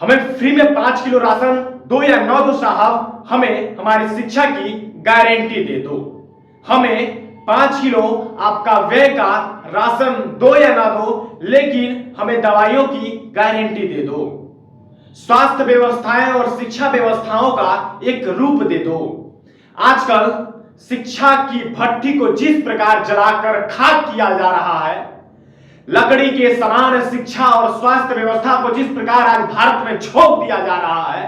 हमें फ्री में 5 kilo ration दो या न दो साहब, हमें हमारी शिक्षा की गारंटी दे दो। हमें 5 किलो आपका व्यय का राशन दो या ना दो, लेकिन हमें दवाइयों की गारंटी दे दो। स्वास्थ्य व्यवस्थाएं और शिक्षा व्यवस्थाओं का एक रूप दे दो। आजकल शिक्षा की भट्टी को जिस प्रकार जलाकर खाक किया जा रहा है, लकड़ी के समान शिक्षा और स्वास्थ्य व्यवस्था को जिस प्रकार आज भारत में झोंक दिया जा रहा है,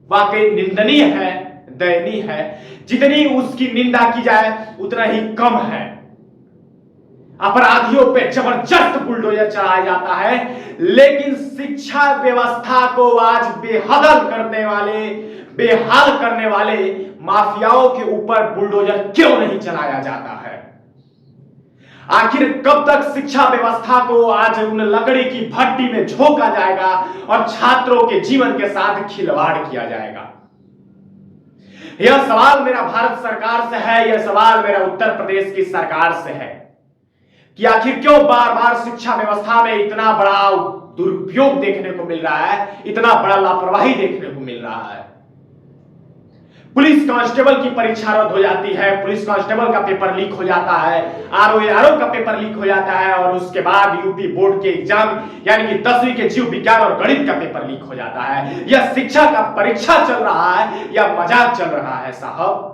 वाकई निंदनीय है, दयनीय है। जितनी उसकी निंदा की जाए उतना ही कम है। अपराधियों पे जबरदस्त बुलडोजर चलाया जाता है, लेकिन शिक्षा व्यवस्था को आज बेहाल करने वाले माफियाओं के ऊपर बुलडोजर क्यों नहीं चलाया जाता है? आखिर कब तक शिक्षा व्यवस्था को आज उन लकड़ी की भट्टी में झोंका जाएगा और छात्रों के जीवन के साथ खिलवाड़ किया जाएगा? यह सवाल मेरा भारत सरकार से है, यह सवाल मेरा उत्तर प्रदेश की सरकार से है कि आखिर क्यों बार बार शिक्षा व्यवस्था में इतना बड़ा दुरुपयोग देखने को मिल रहा है, इतना बड़ा लापरवाही देखने को मिल रहा है। पुलिस कांस्टेबल की परीक्षा रद्द हो जाती है, पुलिस कांस्टेबल का पेपर लीक हो जाता है, आरओ का पेपर लीक हो जाता है, और उसके बाद यूपी बोर्ड के एग्जाम यानी कि 10वीं के जीव विज्ञान और गणित का पेपर लीक हो जाता है। यह शिक्षा का परीक्षा चल रहा है या मजाक चल रहा है साहब?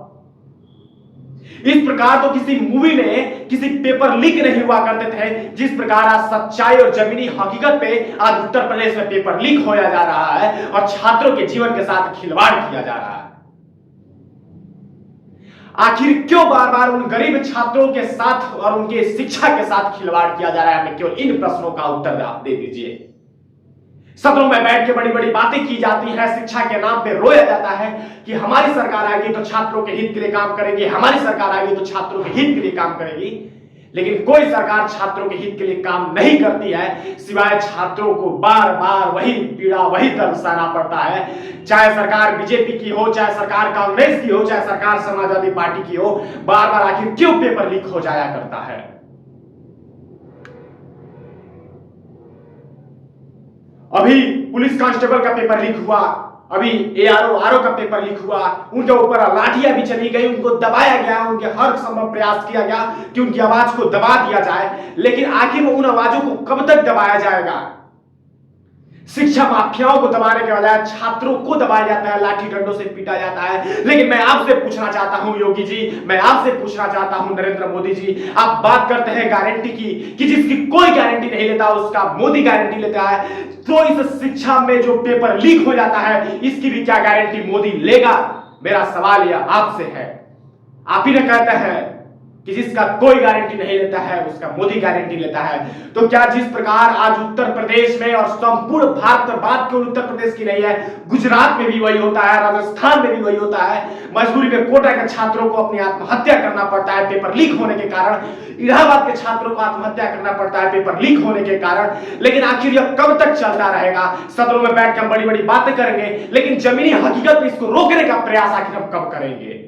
इस प्रकार तो किसी मूवी में किसी पेपर लीक नहीं हुआ करते थे, जिस प्रकार आज सच्चाई और जमीनी हकीकत पे आज उत्तर प्रदेश में पेपर लीक होया जा रहा है और छात्रों के जीवन के साथ खिलवाड़ किया जा रहा है। आखिर क्यों बार बार उन गरीब छात्रों के साथ और उनके शिक्षा के साथ खिलवाड़ किया जा रहा है? हमें केवल इन प्रश्नों का उत्तर आप दे दीजिए। सदनों में बैठ के बड़ी बड़ी बातें की जाती हैं, शिक्षा के नाम पे रोया जाता है कि हमारी सरकार आएगी तो छात्रों के हित के लिए काम करेगी, हमारी सरकार आएगी तो छात्रों के हित के लिए काम करेगी। लेकिन कोई सरकार छात्रों के हित के लिए काम नहीं करती है, सिवाय छात्रों को बार बार वही पीड़ा वही दर्द सहना पड़ता है। चाहे सरकार बीजेपी की हो, चाहे सरकार कांग्रेस की हो, चाहे सरकार समाजवादी पार्टी की हो, बार बार आखिर क्यों पेपर लीक हो जाया करता है? अभी पुलिस कांस्टेबल का पेपर लीक हुआ, अभी आरओ का पेपर लीक हुआ, उनके ऊपर लाठियां भी चली गई, उनको दबाया गया, उनके हर संभव प्रयास किया गया कि उनकी आवाज को दबा दिया जाए। लेकिन आखिर में उन आवाजों को कब तक दबाया जाएगा? शिक्षा माफियाओं को दबाने के बजाय छात्रों को दबाया जाता है, लाठी डंडों से पीटा जाता है। लेकिन मैं आपसे पूछना चाहता हूं योगी जी, मैं आपसे पूछना चाहता हूं नरेंद्र मोदी जी, आप बात करते हैं गारंटी की कि जिसकी कोई गारंटी नहीं लेता उसका मोदी गारंटी लेता है, तो इस शिक्षा में जो पेपर लीक हो जाता है इसकी भी क्या गारंटी मोदी लेगा? मेरा सवाल यह आपसे है। आप ही ने कहते हैं कि जिसका कोई गारंटी नहीं लेता है उसका मोदी गारंटी लेता है। तो क्या जिस प्रकार आज उत्तर प्रदेश में और संपूर्ण भारत, बात केवल उत्तर प्रदेश की नहीं है, गुजरात में भी वही होता है, राजस्थान में भी वही होता है, मजबूरी में कोटा के छात्रों को अपनी आत्महत्या करना पड़ता है पेपर लीक होने के कारण, इलाहाबाद के छात्रों को आत्महत्या करना पड़ता है पेपर लीक होने के कारण। लेकिन आखिर यह कब तक चलता रहेगा? सदनों में बैठ कर बड़ी बड़ी बातें करेंगे, लेकिन जमीनी हकीकत में इसको रोकने का प्रयास आखिर हम कब करेंगे?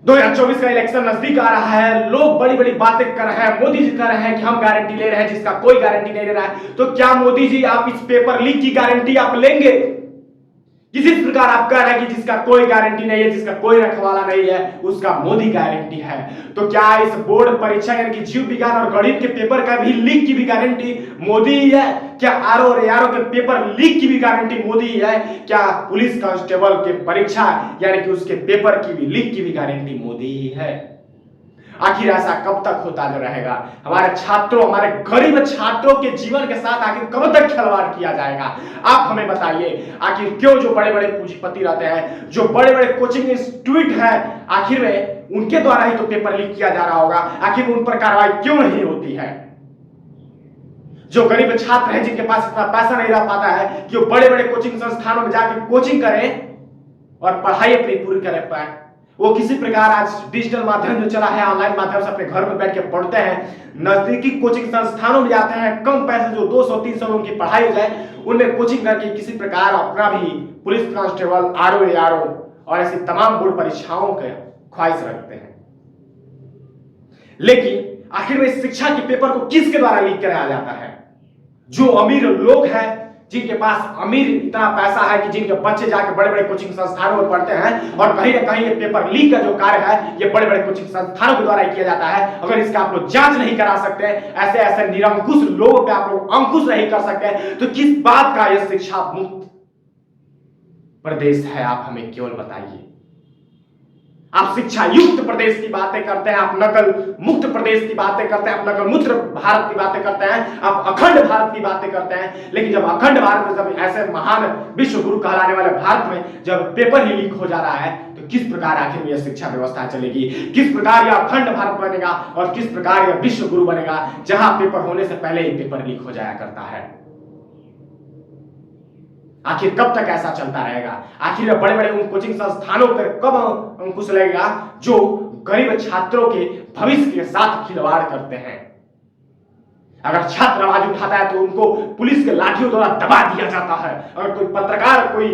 2024 का इलेक्शन नजदीक आ रहा है, लोग बड़ी बड़ी बातें कर रहे हैं, मोदी जी कह रहे हैं कि हम गारंटी ले रहे हैं, जिसका कोई गारंटी नहीं ले रहा है। तो क्या मोदी जी आप इस पेपर लीक की गारंटी आप लेंगे? जिस प्रकार आप कह रहे हैं कि जिसका कोई गारंटी नहीं है, जिसका कोई रखवाला नहीं है, उसका मोदी गारंटी है, तो क्या इस बोर्ड परीक्षा यानी कि जीव विज्ञान और गणित के पेपर का भी लीक की भी गारंटी मोदी ही है? क्या आरओ के पेपर लीक की भी गारंटी मोदी ही है? क्या पुलिस कांस्टेबल के परीक्षा यानी कि उसके पेपर की भी लीक की भी गारंटी मोदी ही है? आखिर ऐसा कब तक होता रहेगा? हमारे छात्रों, हमारे गरीब छात्रों के जीवन के साथ आखिर कब तक खिलवाड़ किया जाएगा? आप हमें बताइए। आखिर क्यों जो बड़े बड़े पूंजीपति रहते हैं, जो बड़े बड़े कोचिंग इंस्टीट्यूट है, आखिर में उनके द्वारा ही तो पेपर लीक किया जा रहा होगा, आखिर उन पर कार्रवाई क्यों नहीं होती है? जो गरीब छात्र हैं जिनके पास इतना पैसा नहीं रह पाता है कि वो बड़े बड़े कोचिंग संस्थानों में जाकर कोचिंग करें और पढ़ाई अपनी पूरी कर पाए, वो किसी प्रकार आज डिजिटल माध्यम जो चला है, ऑनलाइन माध्यम से अपने घर में बैठ के पढ़ते हैं, नजदीकी कोचिंग संस्थानों में जाते हैं, कम पैसे जो 200-300 उनकी पढ़ाई हो जाए उनमें कोचिंग करके किसी प्रकार अपना भी पुलिस कांस्टेबल, आरओ और ऐसी तमाम बोर्ड परीक्षाओं के ख्वाहिश रखते हैं। लेकिन आखिर में शिक्षा के पेपर को किसके द्वारा लीक कराया जाता है? जो अमीर लोग हैं, जिनके पास अमीर इतना पैसा है कि जिनके बच्चे जाके बड़े बड़े कोचिंग संस्थानों में पढ़ते हैं, और कहीं ना कहीं ये पेपर लीक का जो कार्य है ये बड़े बड़े कोचिंग संस्थानों के द्वारा किया जाता है। अगर इसका आप लोग जांच नहीं करा सकते, ऐसे ऐसे निरंकुश लोगों पे आप लोग अंकुश नहीं कर सकते, तो किस बात का यह शिक्षा मुक्त प्रदेश है, आप हमें केवल बताइए। आप शिक्षा युक्त प्रदेश की बातें करते हैं, आप नकल मुक्त प्रदेश की बातें करते हैं, आप नकल मुक्त भारत की बातें करते हैं, आप अखंड भारत की बातें करते हैं। लेकिन जब अखंड भारत में, जब ऐसे महान विश्व गुरु कहलाने वाले भारत में जब पेपर ही लीक हो जा रहा है, तो किस प्रकार आखिर में यह शिक्षा व्यवस्था चलेगी? किस प्रकार यह अखंड भारत बनेगा और किस प्रकार यह विश्व गुरु बनेगा, जहां पेपर होने से पहले ही पेपर लीक हो जाया करता है? आखिर कब तक ऐसा चलता रहेगा? आखिर बड़े बड़े उन कोचिंग संस्थानों पर कब अंकुश लगेगा जो गरीब छात्रों के भविष्य के साथ खिलवाड़ करते हैं? अगर छात्र आवाज उठाता है तो उनको पुलिस के लाठियों द्वारा दबा दिया जाता है। अगर कोई पत्रकार, कोई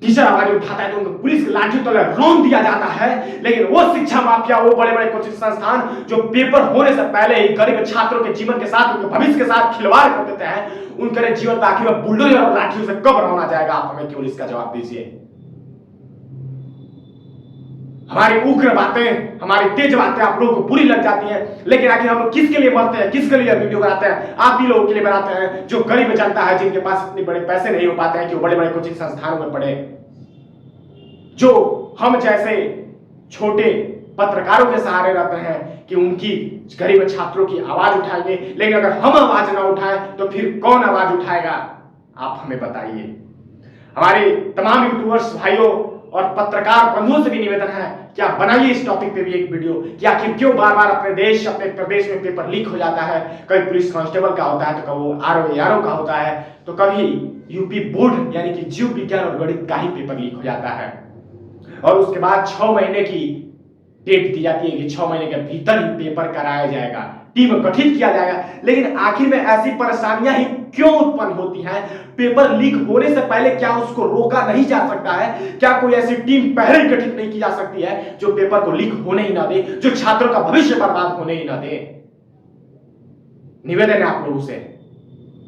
टीचर आवाज उठाता है तो उनको पुलिस की लाठी तो रौंद दिया जाता है। लेकिन वो शिक्षा माफिया, वो बड़े बड़े कोचिंग संस्थान जो पेपर होने से पहले ही गरीब छात्रों के जीवन के साथ, उनके भविष्य के साथ खिलवाड़ कर देते हैं, उनके जीवन पर आखिर में बुलडोजर और लाठियों से कब रौना जाएगा? आप हमें केवल इसका जवाब दीजिए। हमारी उग्र बातें, हमारी तेज बातें आप लोगों को बुरी लग जाती हैं, लेकिन आखिर हम लोग किसके लिए मरते हैं, किसके लिए वीडियो बनाते हैं? आप ही लोगों के लिए बनाते हैं, जो गरीब जनता है, जिनके पास इतने बड़े पैसे नहीं हो पाते हैं कि वो बड़े बड़े कोचिंग संस्थानों में पढ़े। जो हम जैसे छोटे पत्रकारों के सहारे रहते हैं कि उनकी गरीब छात्रों की आवाज उठाएंगे, लेकिन अगर हम आवाज ना उठाएं तो फिर कौन आवाज उठाएगा? आप हमें बताइए। हमारे तमाम यूट्यूबर्स भाइयों और पत्रकार बंधुओं से भी निवेदन है कि आप बनाइए इस टॉपिक पे भी एक वीडियो कि आखिर क्यों बार बार अपने देश, अपने प्रदेश में पेपर लीक हो जाता है। कभी पुलिस कांस्टेबल का होता है, तो कभी आरओ का होता है, तो कभी यूपी बोर्ड यानी कि जीव विज्ञान और गणित का ही पेपर लीक हो जाता है। और उसके बाद 6 महीने की डेट दी जाती है कि 6 महीने के भीतर ही पेपर कराया जाएगा, टीम गठित किया जाएगा। लेकिन आखिर में ऐसी परेशानियां ही क्यों उत्पन्न होती हैं? पेपर लीक होने से पहले क्या उसको रोका नहीं जा सकता है? क्या कोई ऐसी टीम पहले ही गठित नहीं की जा सकती है जो पेपर को लीक होने ही ना दे, जो छात्रों का भविष्य बर्बाद होने ही ना दे? निवेदन है आप लोगों से,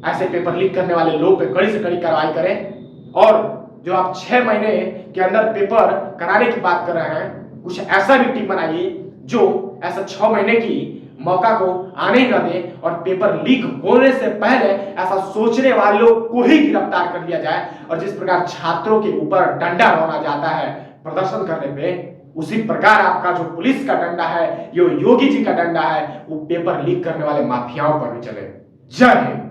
ऐसे पेपर लीक करने वाले लोग पे कड़ी से कड़ी कार्रवाई करें। और जो आप 6 महीने के अंदर पेपर कराने की बात कर रहे हैं, कुछ ऐसा भी टीम बनाइए जो ऐसा 6 महीने की मौका को आने ही न दे, और पेपर लीक होने से पहले ऐसा सोचने वालों को ही गिरफ्तार कर लिया जाए। और जिस प्रकार छात्रों के ऊपर डंडा रौना जाता है प्रदर्शन करने पे, उसी प्रकार आपका जो पुलिस का डंडा है, यो योगी जी का डंडा है, वो पेपर लीक करने वाले माफियाओं पर भी चले। जय हिंद।